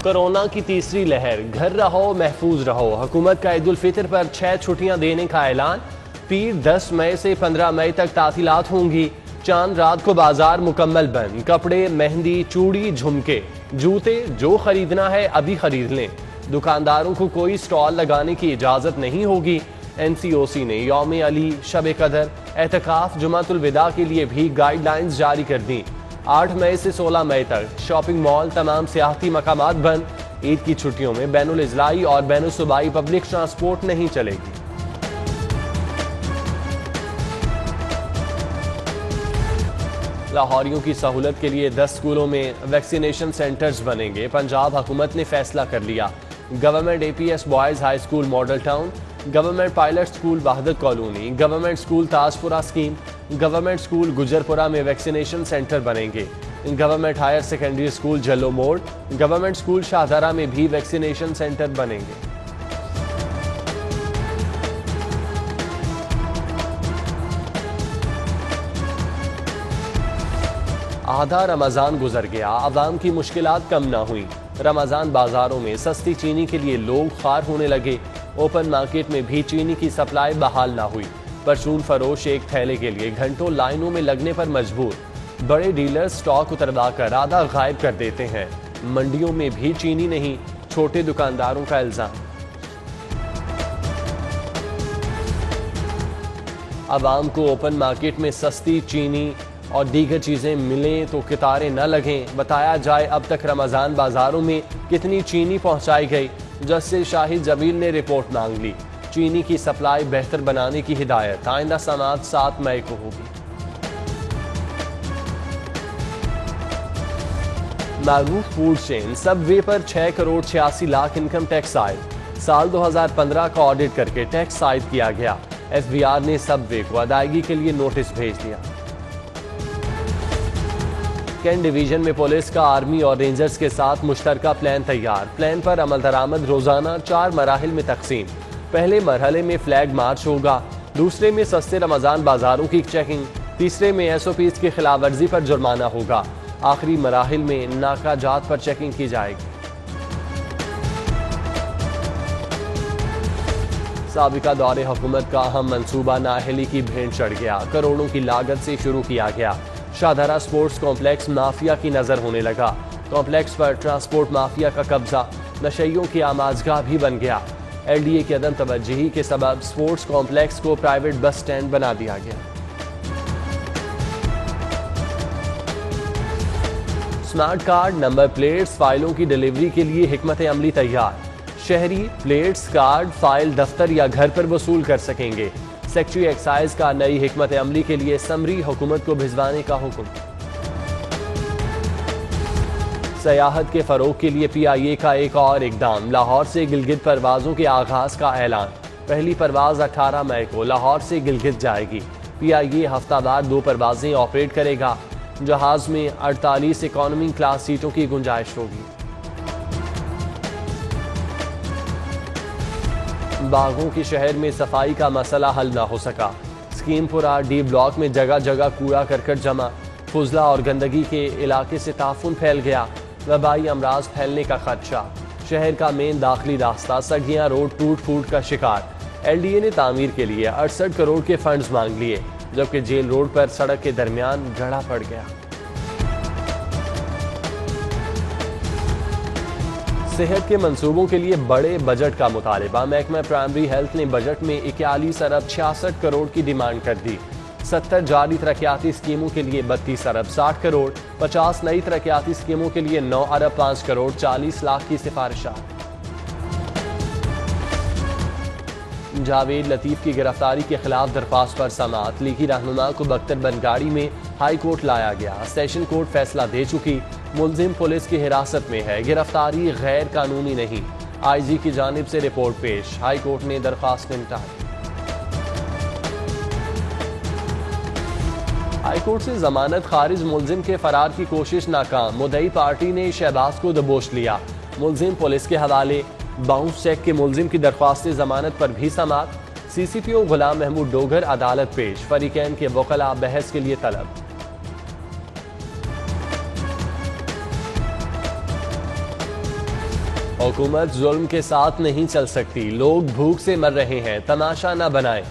Corona की तीसरी लहर, घर रहो महफूज रहो। हुकूमत का ईद उल फितर पर 6 छुट्टियां देने का ऐलान। पीर 10 मई से 15 मई तक तातीलात होंगी। चांद रात को बाजार मुकम्मल बंद। कपड़े, मेहंदी, चूड़ी, झुमके, जूते जो खरीदना है अभी खरीद लें। दुकानदारों को कोई स्टॉल लगाने की इजाजत नहीं होगी। NCOC ने यौम अली, शब कदर, एतकाफ, जुमातुल विदा के लिए भी गाइडलाइंस जारी कर दी। 8 मई से 16 मई तक शॉपिंग मॉल, तमाम सियाहती मकामात बंद। ईद की छुट्टियों में बैनुल इजलाई और बैनुल सूबाई पब्लिक ट्रांसपोर्ट नहीं चलेगी। लाहौरियों की सहूलत के लिए 10 स्कूलों में वैक्सीनेशन सेंटर्स बनेंगे। पंजाब हुकूमत ने फैसला कर लिया। Government APS boys high school model town, government pilot school Wahadat colony, government school Tajpura scheme, government school Gujarpura में वैक्सीनेशन सेंटर बनेंगे। गवर्नमेंट हायर सेकेंडरी स्कूल जल्लो मोड़, गवर्नमेंट स्कूल शाहदरा में भी वैक्सीनेशन सेंटर बनेंगे। आधा रमजान गुजर गया, आवाम की मुश्किलात कम ना हुई। रमजान बाजारों में सस्ती चीनी के लिए लोग खार होने लगे। ओपन मार्केट में भी चीनी की सप्लाई बहाल ना हुई। परचून फरोश एक थैले के लिए घंटों लाइनों में लगने पर मजबूर। बड़े डीलर स्टॉक उतरवा कर आधा गायब कर देते हैं। मंडियों में भी चीनी नहीं, छोटे दुकानदारों का इल्जाम। आवाम को ओपन मार्केट में सस्ती चीनी और दीगर चीजें मिलें तो कितारें न लगें। बताया जाए अब तक रमजान बाजारों में कितनी चीनी पहुंचाई गई। जस्टिस शाहिद जबील ने रिपोर्ट मांग ली। चीनी की सप्लाई बेहतर बनाने की हिदायत। आइंदा समाअत 7 मई को होगी। मारूफ फूड चेन सबवे पर 6 करोड़ 86 लाख इनकम टैक्स आए। साल 2015 का ऑडिट करके टैक्स आयद किया गया। FBR ने सबवे को अदायगी के लिए नोटिस भेज दिया। कैंट डिवीजन में पुलिस का आर्मी और रेंजर्स के साथ मुश्तरका प्लान तैयार। प्लान पर अमल दरामद रोजाना 4 मराहिल में तकसीम। पहले मरहले में फ्लैग मार्च होगा, दूसरे में सस्ते रमजान बाजारों की चेकिंग, तीसरे में SOPs की खिलाफ वर्जी पर जुर्माना होगा, आखिरी मराहिल में नाका जात पर चेकिंग की जाएगी। साबिका दौरे हुकूमत का अहम मंसूबा नाअहली की भेंट चढ़ गया। करोड़ों की लागत से शुरू किया गया। शाहदरा स्पोर्ट्स कॉम्प्लेक्स माफिया की नजर होने लगा। कॉम्प्लेक्स पर ट्रांसपोर्ट माफिया का कब्जा, नशइयों की आमाजगाह भी बन गया। LDA की अदम तवज्जुही के सबब स्पोर्ट्स कॉम्प्लेक्स को प्राइवेट बस स्टैंड बना दिया गया। स्मार्ट कार्ड, नंबर प्लेट्स, फाइलों की डिलीवरी के लिए हिकमत अमली तैयार। शहरी प्लेट्स, कार्ड, फाइल दफ्तर या घर पर वसूल कर सकेंगे। सेक्रेटरी एक्साइज का नई हिकमत अमली के लिए समरी हुकूमत को भिजवाने का हुक्म। सयाहत के फरोग के लिए PIA का एक और इकदाम। लाहौर से गिलगित परवाजों के आगाज का ऐलान। पहली परवाज 18 मई को लाहौर से गिलगित जाएगी। PIA हफ्तावार 2 परवाजें ऑपरेट करेगा। जहाज में 48 इकोनॉमी क्लास सीटों की गुंजाइश होगी। बागों के शहर में सफाई का मसला हल न हो सका। स्कीमपुरा D ब्लॉक में जगह जगह कूड़ा करकट जमा। फुजला और गंदगी के इलाके से ताफुन फैल गया। वबाई अमराज फैलने का खदशा। शहर का मेन दाखिली रास्ता सगिया रोड टूट फूट का शिकार। LDA ने तामीर के लिए 68 करोड़ के फंड्स मांग लिए, जबकि जेल रोड पर सड़क के दरमियान गड़ा पड़ गया। सेहत के मंसूबों के लिए बड़े बजट का मुतालिबा। महकमा प्राइमरी हेल्थ ने बजट में 41 अरब 66 करोड़ की डिमांड कर दी। 70 जारी तरक्याती स्कीमों के लिए 32 अरब 60 करोड़, 50 नई तरक्याती स्कीमों के लिए 9 अरब 5 करोड़ 40 लाख की सिफारिशात। जावेद लतीफ की गिरफ्तारी के खिलाफ दरख्वास्त पर समाअत। लीगी रहनुमा को बख्तरबंद गाड़ी में हाई कोर्ट लाया गया। सेशन कोर्ट फैसला दे चुकी। मुलजिम पुलिस की हिरासत में है। गिरफ्तारी गैर कानूनी नहीं। IG की जानिब से रिपोर्ट पेश। हाई कोर्ट ने दरख्वास्त निपटाई। हाई कोर्ट से जमानत खारिज। मुलजिम के फरार की कोशिश नाकाम। मुद्दई पार्टी ने शहबाज को दबोच लिया। मुलजिम पुलिस के हवाले। बाउंस चेक के मुलजिम की दरख्वास्त जमानत पर भी समाअत। CCPO गुलाम महमूद डोगर अदालत पेश। फरीकैन के वकला बहस के लिए तलब। हुकूमत जुल्म के साथ नहीं चल सकती, लोग भूख से मर रहे हैं, तमाशा न बनाएं।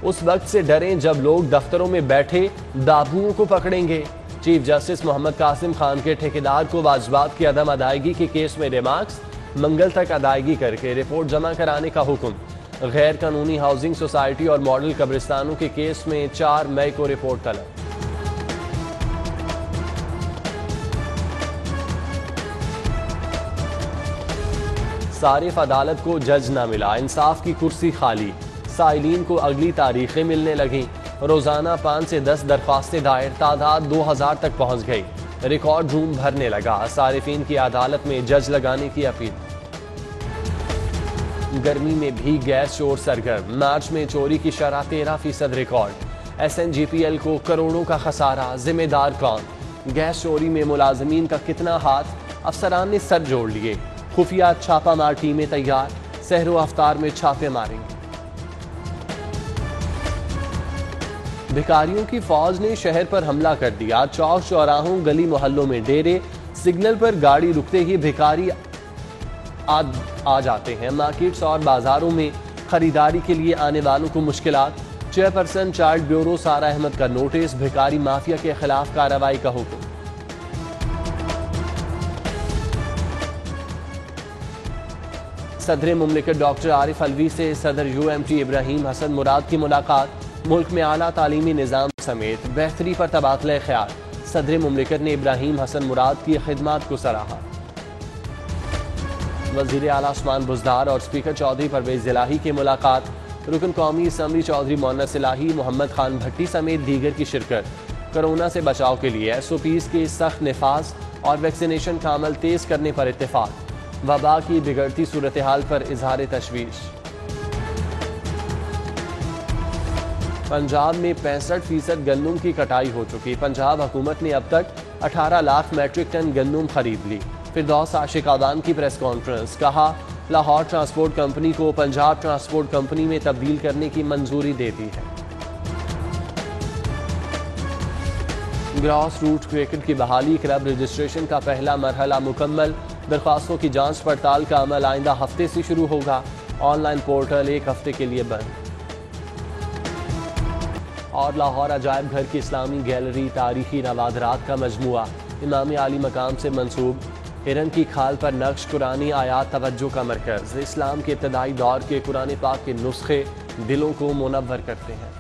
उस वक्त से डरें जब लोग दफ्तरों में बैठे दाबुओं को पकड़ेंगे। चीफ जस्टिस मोहम्मद कासिम खान के ठेकेदार को वाजबात की अदम अदायगी के केस में रिमार्क्स मंगल तक अदायगी करके रिपोर्ट जमा कराने का हुक्म। गैर कानूनी हाउसिंग सोसाइटी और मॉडल कब्रिस्तानों के केस में 4 मई को रिपोर्ट तलब। सारिफ अदालत को जज न मिला, इंसाफ की कुर्सी खाली, साइलीन को अगली तारीखें मिलने लगीं। रोजाना 5 से 10 दरख्वास्तें दायर, तादाद 2000 तक पहुंच गई। रिकॉर्ड रूम भरने लगा, सारिफीन की अदालत में जज लगाने की अपील। गर्मी में भी गैस चोर सरगर्म, मार्च में चोरी की शरह 13% रिकॉर्ड। SNGPL को करोड़ों का खसारा, जिम्मेदार कौन? गैस चोरी में मुलाजमीन का कितना हाथ? अफसरान ने सर जोड़ लिए। खुफिया छापामार टीमें तैयार, सहरो अफ्तार में छापे मारेंगे। भिखारियों की फौज ने शहर पर हमला कर दिया, चौक चौराहों गली मोहल्लों में डेरे, सिग्नल पर गाड़ी रुकते ही भिखारी आ जाते हैं। मार्केट्स और बाजारों में खरीदारी के लिए आने वालों को मुश्किलात। चेयरपर्सन चाइल्ड ब्यूरो सारा अहमद का नोटिस, भिखारी माफिया के खिलाफ कार्रवाई का हुक्म। सदर मुमलिकत डॉक्टर आरिफ अलवी से सदर UMT इब्राहिम हसन मुराद की मुलाकात। मुल्क में आला तालीमी निज़ाम समेत बेहतरी पर तबादला ख्याल। सदर मुमलिकत ने इब्राहिम हसन मुराद की खिदमात को सराहा। वज़ीर आला उस्मान बुज़दार और स्पीकर चौधरी परवेज़ इलाही की मुलाकात। रुकन कौमी असम्बली चौधरी मोहन्नस इलाही, मोहम्मद खान भट्टी समेत दीगर की शिरकत। कोरोना से बचाव के लिए SOPs के सख्त नफाज और वैक्सीनेशन का अमल तेज करने पर इत्तेफाक। वबा की बिगड़ती सूरत हाल पर इजहार तशवीश। पंजाब में 65% गंदम की कटाई हो चुकी। पंजाब हुकूमत ने अब तक 18 लाख मैट्रिक टन गंदम खरीद ली। फिरदौस आशिक आवान की प्रेस कॉन्फ्रेंस, कहा लाहौर ट्रांसपोर्ट कंपनी को पंजाब ट्रांसपोर्ट कंपनी में तब्दील करने की मंजूरी दे दी है। ग्रास रूट क्रिकेट की बहाली, क्लब रजिस्ट्रेशन का पहला मरहला मुकम्मल। दरख्वास्तों की जांच पड़ताल का अमल आइंदा हफ्ते से शुरू होगा। ऑनलाइन पोर्टल 1 हफ्ते के लिए बंद। और लाहौर अजायब घर की इस्लामी गैलरी, तारीखी नवादरात का मजमुआ, इमाम आली मकाम से मंसूब। हिरन की खाल पर नक्श, कुरानी आयात तवज्जो का मरकज। इस्लाम के इब्तदाई दौर के कुरान पाक के नुस्खे दिलों को मुनव्वर करते हैं।